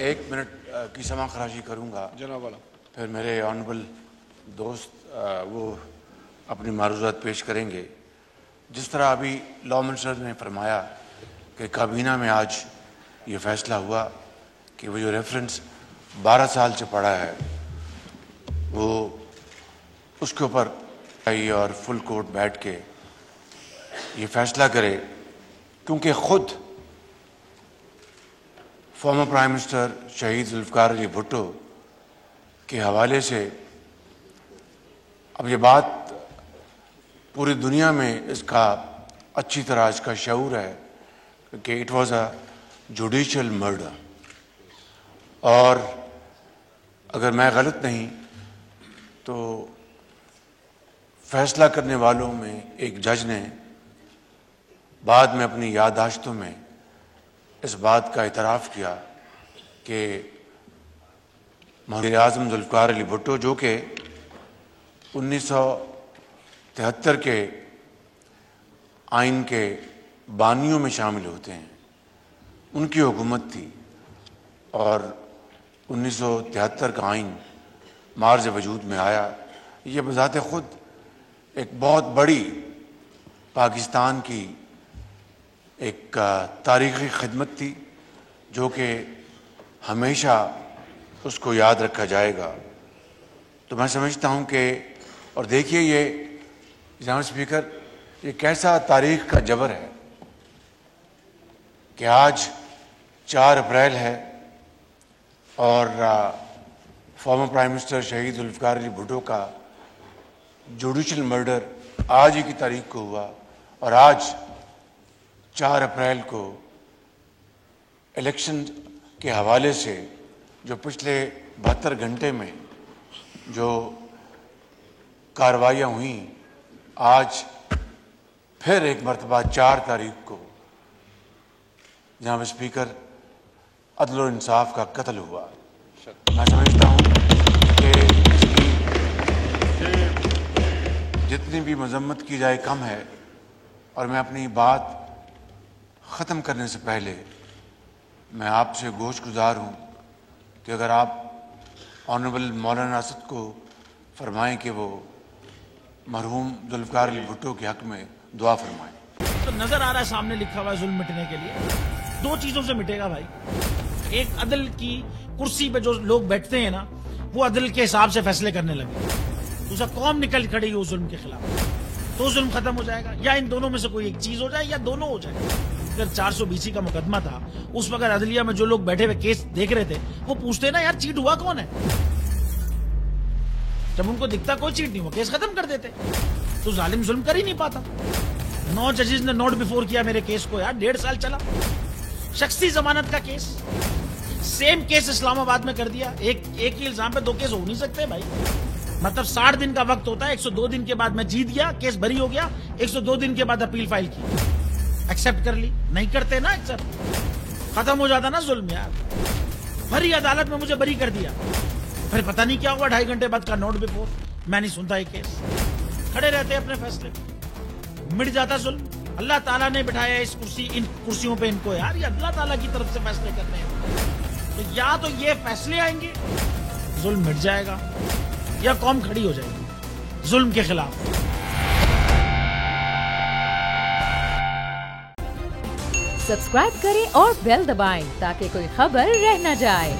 1 minute کی سماع خراشی کروں گا جناب والا، پھر میرے آنریبل دوست وہ اپنی معروضات پیش کریں گے. جس طرح ابھی لا منسٹر نے فرمایا کہ کابینہ میں آج یہ فیصلہ ہوا کہ وہ جو ریفرنس 12 سال سے پڑا ہے وہ اس کے اوپر اور فل کورٹ بیٹھ کے یہ فیصلہ کرے، کیونکہ خود فارمر پرائم منسٹر شہید ذوالفقار علی بھٹو کے حوالے سے اب یہ بات پوری دنیا میں اس کا اچھی طرح اس کا شعور ہے کہ it was a judicial murder. اور اگر میں غلط نہیں تو فیصلہ کرنے والوں میں ایک جج نے بعد میں اپنی یادداشتوں میں اس بات کا اعتراف کیا کہ وزیر اعظم ذوالفقار علی بھٹو جو کہ 1973 کے آئین کے بانیوں میں شامل ہوتے ہیں، ان کی حکومت تھی اور 1973 کا آئین مارز وجود میں آیا. یہ بذات خود ایک بہت بڑی پاکستان کی ایک تاریخی خدمت تھی جو کہ ہمیشہ اس کو یاد رکھا جائے گا. تو میں سمجھتا ہوں کہ اور دیکھیے یہ جناب اسپیکر یہ کیسا تاریخ کا جبر ہے کہ آج 4 اپریل ہے اور فارمر پرائم منسٹر شہید ذوالفقار علی بھٹو کا جوڈیشل مرڈر آج ہی کی تاریخ کو ہوا اور آج 4 اپریل کو الیکشن کے حوالے سے جو پچھلے 72 گھنٹے میں جو کاروائیاں ہوئیں، آج پھر ایک مرتبہ 4 تاریخ کو جناب اسپیکر عدل و انصاف کا قتل ہوا. میں سمجھتا ہوں کہ اس کی جتنی بھی مذمت کی جائے کم ہے. اور میں اپنی بات ختم کرنے سے پہلے میں آپ سے گوش گزار ہوں کہ اگر آپ آنریبل مولانا اسد کو فرمائیں کہ وہ مرحوم ذوالفقار علی بھٹو کے حق میں دعا فرمائیں. تو نظر آ رہا ہے سامنے لکھا ہوا ہے ظلم مٹنے کے لیے 2 چیزوں سے مٹے گا بھائی. ایک عدل کی کرسی پہ جو لوگ بیٹھتے ہیں نا وہ عدل کے حساب سے فیصلے کرنے لگے، دوسرا قوم نکل کھڑی ہو ظلم کے خلاف تو ظلم ختم ہو جائے گا. یا ان دونوں میں سے کوئی ایک چیز ہو جائے یا دونوں ہو جائے. اگر 420 کا مقدمہ تھا اس وقت عدلیہ میں جو لوگ بیٹھے ہوئے کیس دیکھ رہے تھے وہ پوچھتے نا یار چیٹ ہوا کون ہے، جب ان کو دکھتا کوئی چیٹ نہیں ہوا کیس ختم کر دیتے. تو ظالم ظلم کر ہی نہیں پاتا. 9 ججز نے نوٹ بیفور کیا میرے کیس کو یار، 1.5 سال چلا. شخصی ضمانت کا کیس سیم کیس اسلام آباد میں کر دیا. ایک ہی الزام پہ 2 کیس ہو نہیں سکتے بھائی. مطلب 60 دن کا وقت ہوتا ہے، 102 دن کے بعد میں جیت گیا، کیس بری ہو گیا، 102 دن کے بعد اپیل فائل کی، ایکسپٹ کر لی. نہیں کرتے نا ایکسپٹ، ختم ہو جاتا نا ظلم یار. بھری عدالت میں مجھے بری کر دیا، پھر پتہ نہیں کیا ہوا 2.5 گھنٹے بعد کا نوٹ بیفور. میں نہیں سنتا یہ کیس، کھڑے رہتے اپنے فیصلے پہ، مٹ جاتا ظلم. اللہ تعالیٰ نے بٹھایا اس ان کرسیوں پہ ان کو یار، یہ اللہ تعالیٰ کی طرف سے فیصلے کرنے ہیں. تو یا تو یہ فیصلے آئیں گے ظلم مٹ جائے گا یا قوم کھڑی ہو جائے گی ظلم کے خلاف. سبسکرائب کریں اور بیل دبائیں تاکہ کوئی خبر رہ نہ جائے.